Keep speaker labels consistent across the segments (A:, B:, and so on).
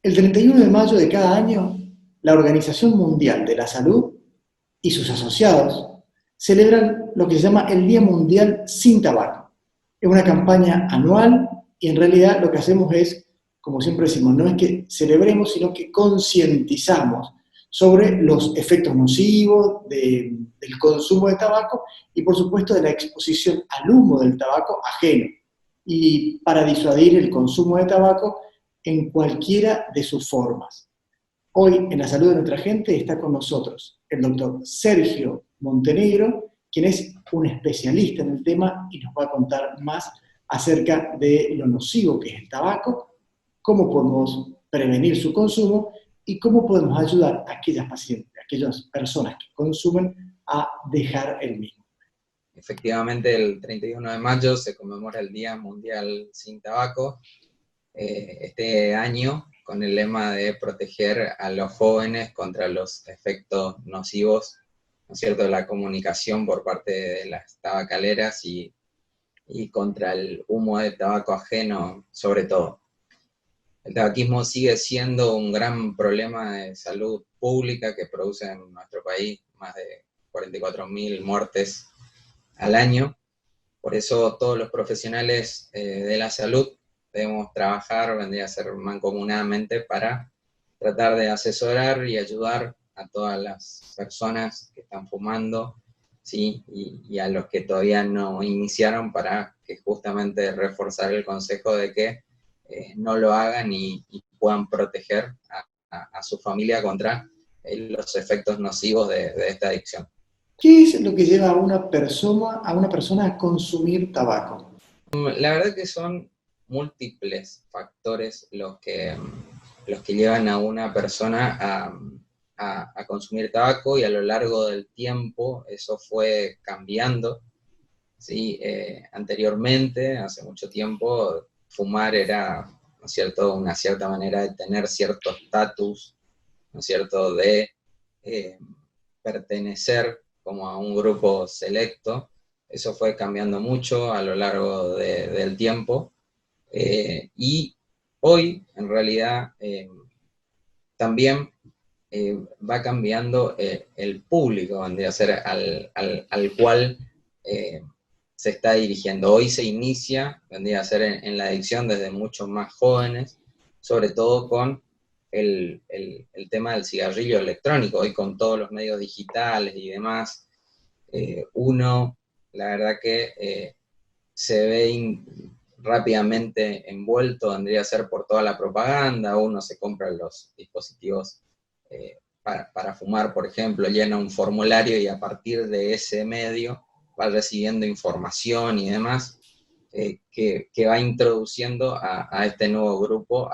A: El 31 de mayo de cada año, la Organización Mundial de la Salud y sus asociados celebran lo que se llama el Día Mundial sin Tabaco. Es una campaña anual y en realidad lo que hacemos es, como siempre decimos, no es que celebremos, sino que concientizamos sobre los efectos nocivos del consumo de tabaco y por supuesto de la exposición al humo del tabaco ajeno y para disuadir el consumo de tabaco en cualquiera de sus formas. Hoy, en la salud de nuestra gente, está con nosotros el doctor Sergio Montenegro, quien es un especialista en el tema y nos va a contar más acerca de lo nocivo que es el tabaco, cómo podemos prevenir su consumo y cómo podemos ayudar a aquellas pacientes, a aquellas personas que consumen a dejar el mismo.
B: Efectivamente, el 31 de mayo se conmemora el Día Mundial sin Tabaco, este año con el lema de proteger a los jóvenes contra los efectos nocivos, ¿no es cierto?, de la comunicación por parte de las tabacaleras y contra el humo de tabaco ajeno, sobre todo. El tabaquismo sigue siendo un gran problema de salud pública que produce en nuestro país más de 44.000 muertes al año. Por eso todos los profesionales de la salud debemos trabajar, vendría a ser mancomunadamente, para tratar de asesorar y ayudar a todas las personas que están fumando, ¿sí? y a los que todavía no iniciaron, para que justamente reforzar el consejo de que no lo hagan y puedan proteger a su familia contra los efectos nocivos de esta adicción.
A: ¿Qué es lo que lleva a una persona a consumir tabaco?
B: La verdad que son múltiples factores los que llevan a una persona a consumir tabaco, y a lo largo del tiempo eso fue cambiando, ¿sí? Anteriormente, hace mucho tiempo, fumar era, ¿no es cierto?, una cierta manera de tener cierto estatus, ¿no es cierto?, de eh, pertenecer como a un grupo selecto. Eso fue cambiando mucho a lo largo del tiempo, y hoy en realidad también va cambiando el público, vendría a ser al cual eh, se está dirigiendo. Hoy se inicia, vendría a ser en la adicción desde mucho más jóvenes, sobre todo con el tema del cigarrillo electrónico. Hoy, con todos los medios digitales y demás, uno, la verdad que se ve rápidamente envuelto, vendría a ser por toda la propaganda. Uno se compra los dispositivos para fumar, por ejemplo, llena un formulario y a partir de ese medio va recibiendo información y demás, que va introduciendo a este nuevo grupo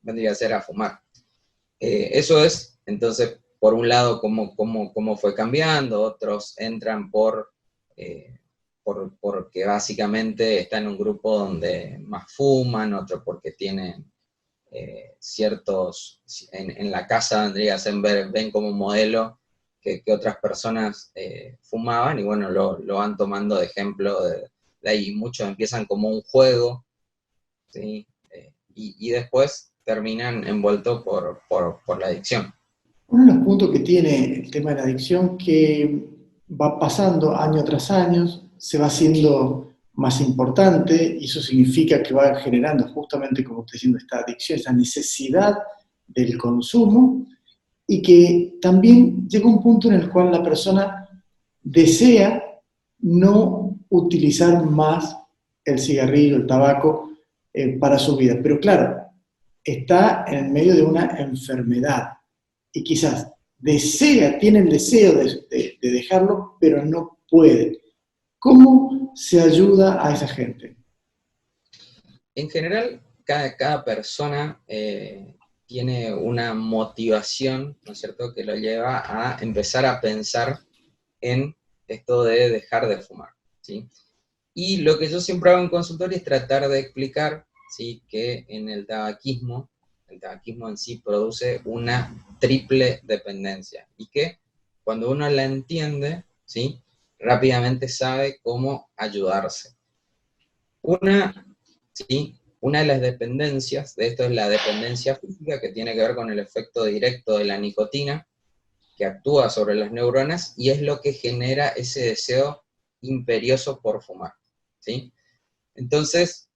B: vendría a ser a fumar. Eso es, entonces, por un lado, cómo fue cambiando. Otros entran porque básicamente están en un grupo donde más fuman, otros porque tienen ciertos, en la casa vendría a ser, ven como modelo que otras personas fumaban, y bueno, lo van tomando de ejemplo de ahí. Muchos empiezan como un juego, ¿sí? Y después terminan envueltos por la adicción.
A: Uno de los puntos que tiene el tema de la adicción que va pasando año tras año, se va haciendo más importante y eso significa que va generando justamente, como usted diciendo, esta adicción, esa necesidad del consumo y que también llega un punto en el cual la persona desea no utilizar más el cigarrillo, el tabaco para su vida. Pero claro, está en medio de una enfermedad y quizás tiene el deseo de dejarlo, pero no puede. ¿Cómo se ayuda a esa gente?
B: En general, cada persona tiene una motivación, ¿no es cierto?, que lo lleva a empezar a pensar en esto de dejar de fumar, ¿sí? Y lo que yo siempre hago en consultorio es tratar de explicar, ¿sí?, que en el tabaquismo en sí produce una triple dependencia, y que cuando uno la entiende, ¿sí?, rápidamente sabe cómo ayudarse. Una, ¿sí?, Una de las dependencias de esto es la dependencia física, que tiene que ver con el efecto directo de la nicotina, que actúa sobre las neuronas, y es lo que genera ese deseo imperioso por fumar, ¿sí? Entonces,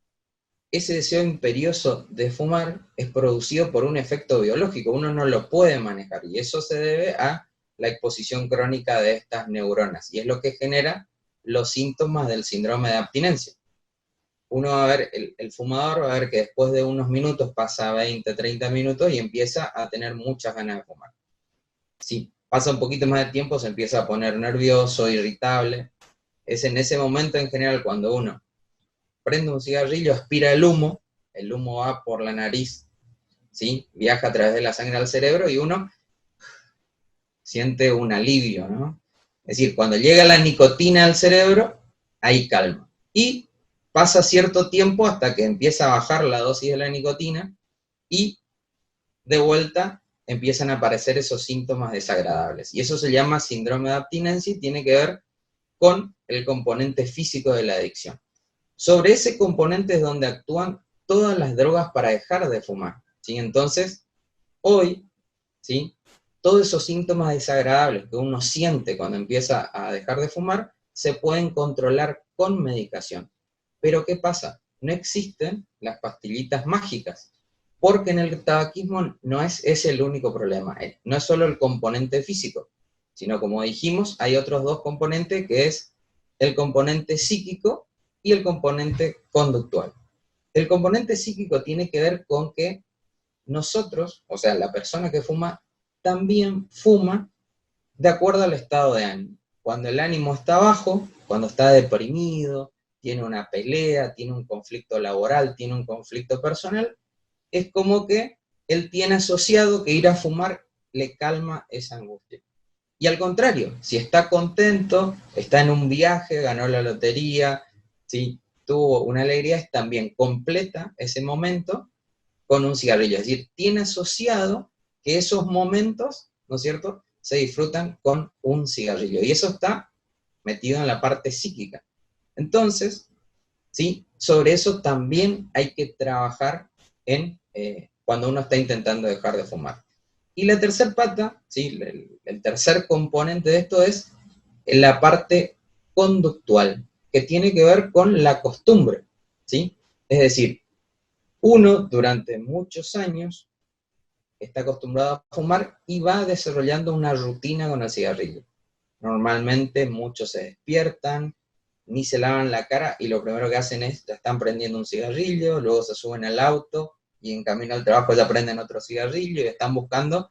B: ese deseo imperioso de fumar es producido por un efecto biológico, uno no lo puede manejar, y eso se debe a la exposición crónica de estas neuronas, y es lo que genera los síntomas del síndrome de abstinencia. Uno va a ver, el fumador va a ver que después de unos minutos pasa 20, 30 minutos y empieza a tener muchas ganas de fumar. Si pasa un poquito más de tiempo se empieza a poner nervioso, irritable. Es en ese momento en general cuando uno prende un cigarrillo, aspira el humo va por la nariz, ¿sí? Viaja a través de la sangre al cerebro y uno siente un alivio, ¿no? Es decir, cuando llega la nicotina al cerebro, hay calma. Y pasa cierto tiempo hasta que empieza a bajar la dosis de la nicotina y de vuelta empiezan a aparecer esos síntomas desagradables. Y eso se llama síndrome de abstinencia y tiene que ver con el componente físico de la adicción. Sobre ese componente es donde actúan todas las drogas para dejar de fumar, ¿sí? Entonces, hoy, ¿sí?, todos esos síntomas desagradables que uno siente cuando empieza a dejar de fumar se pueden controlar con medicación. Pero ¿qué pasa? No existen las pastillitas mágicas, porque en el tabaquismo no es ese el único problema. No es solo el componente físico, sino, como dijimos, hay otros dos componentes, que es el componente psíquico y el componente conductual. El componente psíquico tiene que ver con que nosotros, o sea, la persona que fuma, también fuma de acuerdo al estado de ánimo. Cuando el ánimo está bajo, cuando está deprimido, tiene una pelea, tiene un conflicto laboral, tiene un conflicto personal, es como que él tiene asociado que ir a fumar le calma esa angustia. Y al contrario, si está contento, está en un viaje, ganó la lotería, ¿sí?, tuvo una alegría, también completa ese momento con un cigarrillo. Es decir, tiene asociado que esos momentos, ¿no es cierto?, se disfrutan con un cigarrillo. Y eso está metido en la parte psíquica. Entonces, ¿sí?, sobre eso también hay que trabajar cuando uno está intentando dejar de fumar. Y la tercera pata, ¿sí?, el tercer componente de esto es la parte conductual, que tiene que ver con la costumbre, ¿sí? Es decir, uno durante muchos años está acostumbrado a fumar y va desarrollando una rutina con el cigarrillo. Normalmente muchos se despiertan, ni se lavan la cara y lo primero que hacen es, están prendiendo un cigarrillo, luego se suben al auto y en camino al trabajo ya prenden otro cigarrillo y están buscando.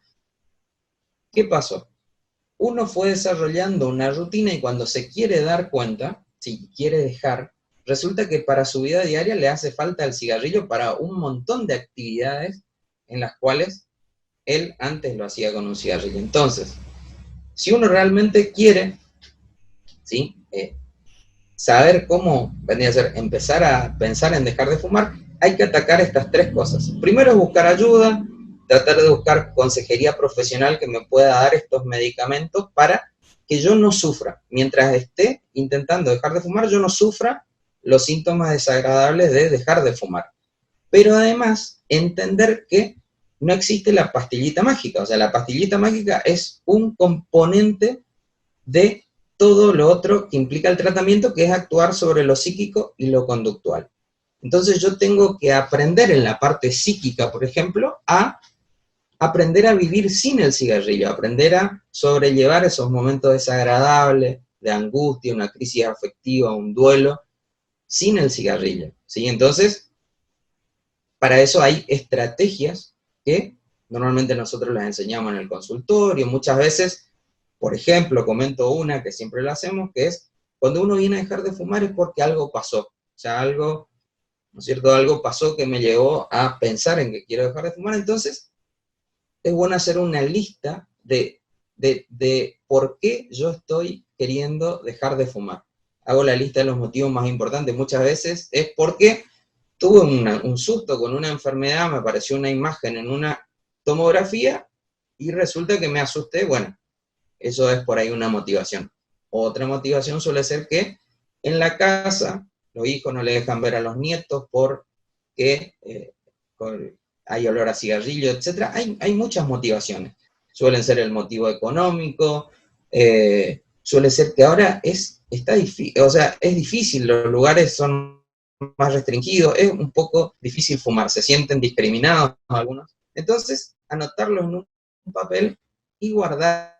B: ¿Qué pasó? Uno fue desarrollando una rutina y cuando se quiere dar cuenta, si quiere dejar, resulta que para su vida diaria le hace falta el cigarrillo para un montón de actividades en las cuales él antes lo hacía con un cigarrillo. Entonces, si uno realmente quiere, ¿sí?, saber cómo vendría a ser empezar a pensar en dejar de fumar, hay que atacar estas tres cosas. Primero es buscar ayuda, tratar de buscar consejería profesional que me pueda dar estos medicamentos para que yo no sufra. Mientras esté intentando dejar de fumar, yo no sufra los síntomas desagradables de dejar de fumar. Pero además, entender que no existe la pastillita mágica. O sea, la pastillita mágica es un componente de todo lo otro que implica el tratamiento, que es actuar sobre lo psíquico y lo conductual. Entonces yo tengo que aprender en la parte psíquica, por ejemplo, a aprender a vivir sin el cigarrillo, aprender a sobrellevar esos momentos desagradables, de angustia, una crisis afectiva, un duelo, sin el cigarrillo, ¿sí? Entonces, para eso hay estrategias que normalmente nosotros las enseñamos en el consultorio, muchas veces. Por ejemplo, comento una que siempre la hacemos, que es, cuando uno viene a dejar de fumar es porque algo pasó. O sea, algo, ¿no es cierto?, algo pasó que me llevó a pensar en que quiero dejar de fumar. Entonces, es bueno hacer una lista de por qué yo estoy queriendo dejar de fumar. Hago la lista de los motivos más importantes. Muchas veces es porque tuve un susto con una enfermedad, me apareció una imagen en una tomografía y resulta que me asusté. Bueno, eso es por ahí una motivación. Otra motivación suele ser que en la casa los hijos no le dejan ver a los nietos porque que hay olor a cigarrillo, etc. Hay muchas motivaciones. Suelen ser el motivo económico, suele ser que ahora está difícil, o sea, es difícil, los lugares son más restringidos, es un poco difícil fumar, se sienten discriminados algunos. Entonces, anotarlo en un papel y guardar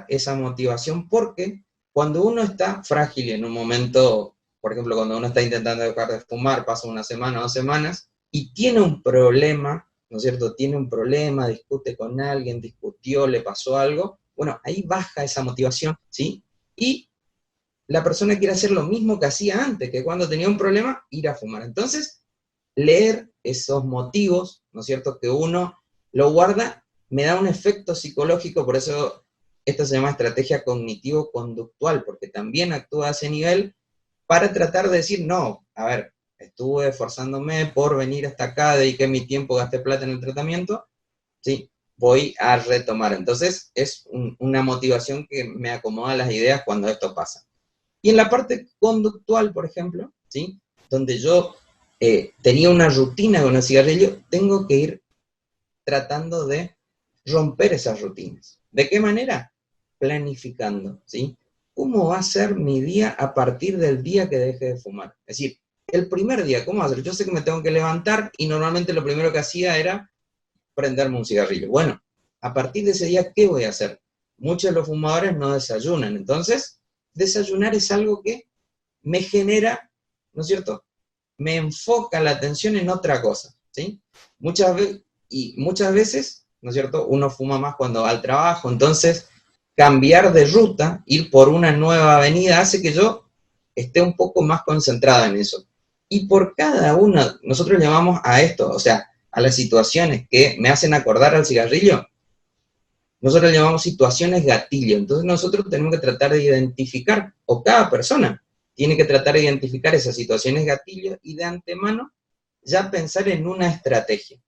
B: esa motivación, porque cuando uno está frágil en un momento, por ejemplo, cuando uno está intentando dejar de fumar, pasa una semana o 2 semanas, y tiene un problema, ¿no es cierto? Tiene un problema, discute con alguien, discutió, le pasó algo, bueno, ahí baja esa motivación, ¿sí? Y la persona quiere hacer lo mismo que hacía antes, que cuando tenía un problema, ir a fumar. Entonces, leer esos motivos, ¿no es cierto?, que uno lo guarda, me da un efecto psicológico, por eso esto se llama estrategia cognitivo-conductual, porque también actúa a ese nivel para tratar de decir, no, a ver, estuve esforzándome por venir hasta acá, dediqué mi tiempo, gasté plata en el tratamiento, sí, voy a retomar. Entonces, es una motivación que me acomoda las ideas cuando esto pasa. Y en la parte conductual, por ejemplo, ¿sí?, donde yo tenía una rutina con el cigarrillo, tengo que ir tratando de romper esas rutinas. ¿De qué manera? Planificando, ¿sí? ¿Cómo va a ser mi día a partir del día que deje de fumar? Es decir, el primer día, ¿cómo va a ser? Yo sé que me tengo que levantar y normalmente lo primero que hacía era prenderme un cigarrillo. Bueno, a partir de ese día, ¿qué voy a hacer? Muchos de los fumadores no desayunan, entonces desayunar es algo que me genera, ¿no es cierto?, me enfoca la atención en otra cosa, ¿sí? Muchas veces, ¿no es cierto?, uno fuma más cuando va al trabajo, entonces cambiar de ruta, ir por una nueva avenida, hace que yo esté un poco más concentrado en eso. Y por cada una, nosotros llamamos a esto, o sea, a las situaciones que me hacen acordar al cigarrillo, nosotros le llamamos situaciones gatillo. Entonces nosotros tenemos que tratar de identificar, o cada persona tiene que tratar de identificar esas situaciones gatillo y de antemano ya pensar en una estrategia.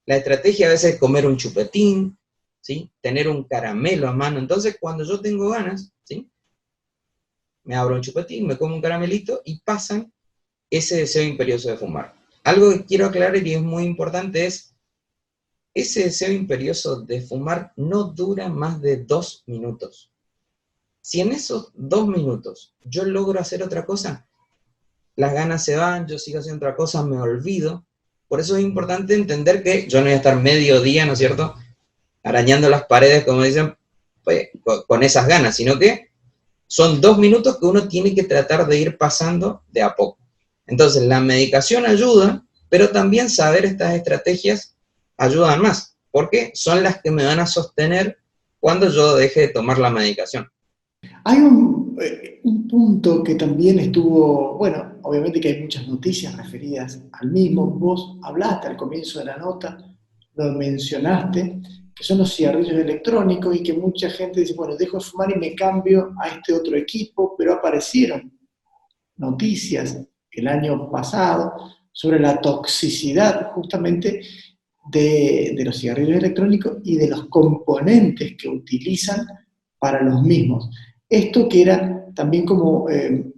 B: La estrategia a veces es comer un chupetín, ¿sí?, tener un caramelo a mano. Entonces cuando yo tengo ganas, ¿sí?, me abro un chupetín, me como un caramelito y pasan ese deseo imperioso de fumar. Algo que quiero aclarar y es muy importante es, ese deseo imperioso de fumar no dura más de 2 minutos. Si en esos 2 minutos yo logro hacer otra cosa, las ganas se van, yo sigo haciendo otra cosa, me olvido. Por eso es importante entender que yo no voy a estar medio día, ¿no es cierto?, arañando las paredes, como dicen, pues, con esas ganas, sino que son 2 minutos que uno tiene que tratar de ir pasando de a poco. Entonces, la medicación ayuda, pero también saber estas estrategias ayudan más, porque son las que me van a sostener cuando yo deje de tomar la medicación.
A: Hay un punto que también estuvo, bueno, obviamente que hay muchas noticias referidas al mismo. Vos hablaste al comienzo de la nota, lo mencionaste, que son los cigarrillos electrónicos y que mucha gente dice, bueno, dejo de fumar y me cambio a este otro equipo, pero aparecieron noticias el año pasado sobre la toxicidad justamente de los cigarrillos electrónicos y de los componentes que utilizan para los mismos. Esto que era también como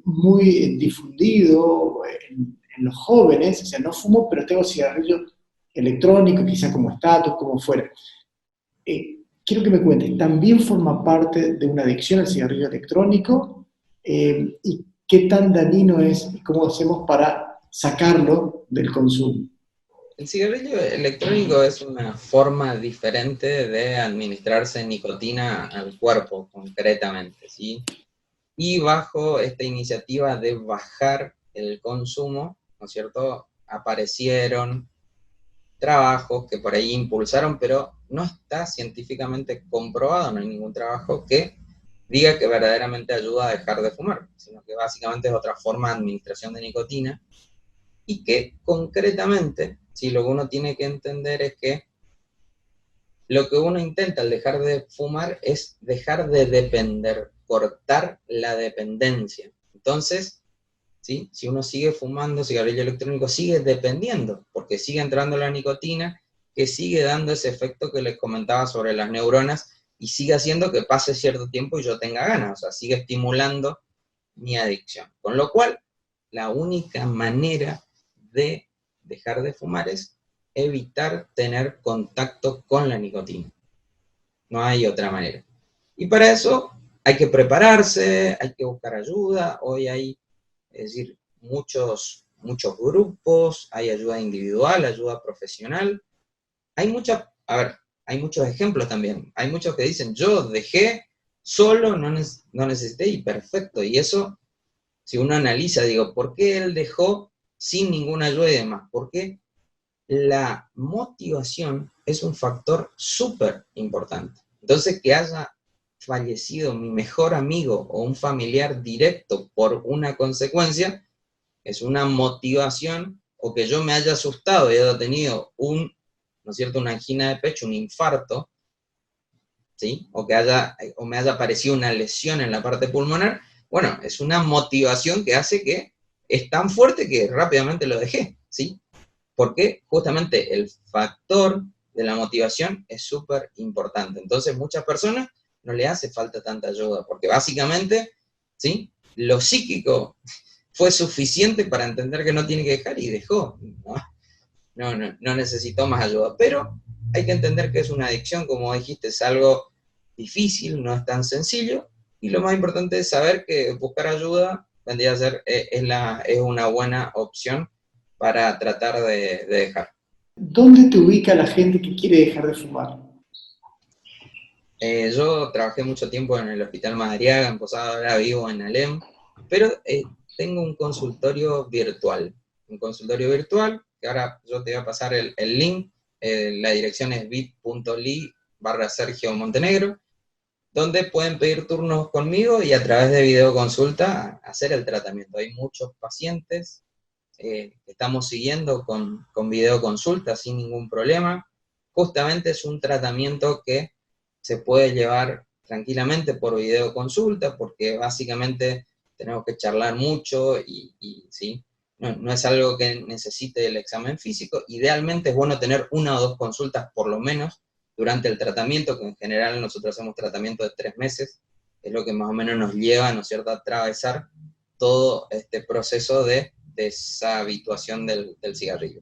A: muy difundido en los jóvenes, o sea, no fumo, pero tengo cigarrillo electrónico, quizá como estatus, como fuera. Quiero que me cuentes, ¿también forma parte de una adicción al cigarrillo electrónico? ¿Y qué tan dañino es y cómo hacemos para sacarlo del consumo?
B: El cigarrillo electrónico es una forma diferente de administrarse nicotina al cuerpo, concretamente, ¿sí? Y bajo esta iniciativa de bajar el consumo, ¿no es cierto?, aparecieron trabajos que por ahí impulsaron, pero no está científicamente comprobado, no hay ningún trabajo que diga que verdaderamente ayuda a dejar de fumar, sino que básicamente es otra forma de administración de nicotina, y que concretamente, si lo que uno tiene que entender es que lo que uno intenta al dejar de fumar es dejar de depender, cortar la dependencia. Entonces, ¿sí?, si uno sigue fumando cigarrillo electrónico, sigue dependiendo, porque sigue entrando la nicotina, que sigue dando ese efecto que les comentaba sobre las neuronas, y sigue haciendo que pase cierto tiempo y yo tenga ganas, o sea, sigue estimulando mi adicción. Con lo cual, la única manera de dejar de fumar es evitar tener contacto con la nicotina. No hay otra manera. Y para eso hay que prepararse, hay que buscar ayuda. Hoy hay, es decir, muchos grupos, hay ayuda individual, ayuda profesional. Hay muchos ejemplos también. Hay muchos que dicen, yo dejé solo, no necesité y perfecto. Y eso, si uno analiza, digo, ¿por qué él dejó sin ninguna ayuda y demás? Porque la motivación es un factor súper importante. Entonces, que haya fallecido mi mejor amigo o un familiar directo por una consecuencia, es una motivación, o que yo me haya asustado y haya tenido ¿no es cierto?, una angina de pecho, un infarto, ¿sí? O me haya aparecido una lesión en la parte pulmonar, bueno, es una motivación que hace que es tan fuerte que rápidamente lo dejé, ¿sí? Porque justamente el factor de la motivación es súper importante. Entonces, muchas personas no le hace falta tanta ayuda, porque básicamente, ¿sí?, lo psíquico fue suficiente para entender que no tiene que dejar y dejó. No necesitó más ayuda. Pero hay que entender que es una adicción, como dijiste, es algo difícil, no es tan sencillo, y lo más importante es saber que buscar ayuda vendría a ser, es una buena opción para tratar de dejar.
A: ¿Dónde te ubica la gente que quiere dejar de fumar?
B: Yo trabajé mucho tiempo en el Hospital Madariaga, en Posada, ahora vivo en Alem, pero tengo un consultorio virtual, que ahora yo te voy a pasar el link, la dirección es bit.ly/Sergio Montenegro, donde pueden pedir turnos conmigo y a través de videoconsulta hacer el tratamiento. Hay muchos pacientes que estamos siguiendo con videoconsulta sin ningún problema. Justamente es un tratamiento que se puede llevar tranquilamente por videoconsulta, porque básicamente tenemos que charlar mucho y ¿sí? No es algo que necesite el examen físico. Idealmente es bueno tener una o dos consultas por lo menos durante el tratamiento, que en general nosotros hacemos tratamiento de 3 meses, es lo que más o menos nos lleva, ¿no es cierto?, a atravesar todo este proceso de deshabituación del cigarrillo.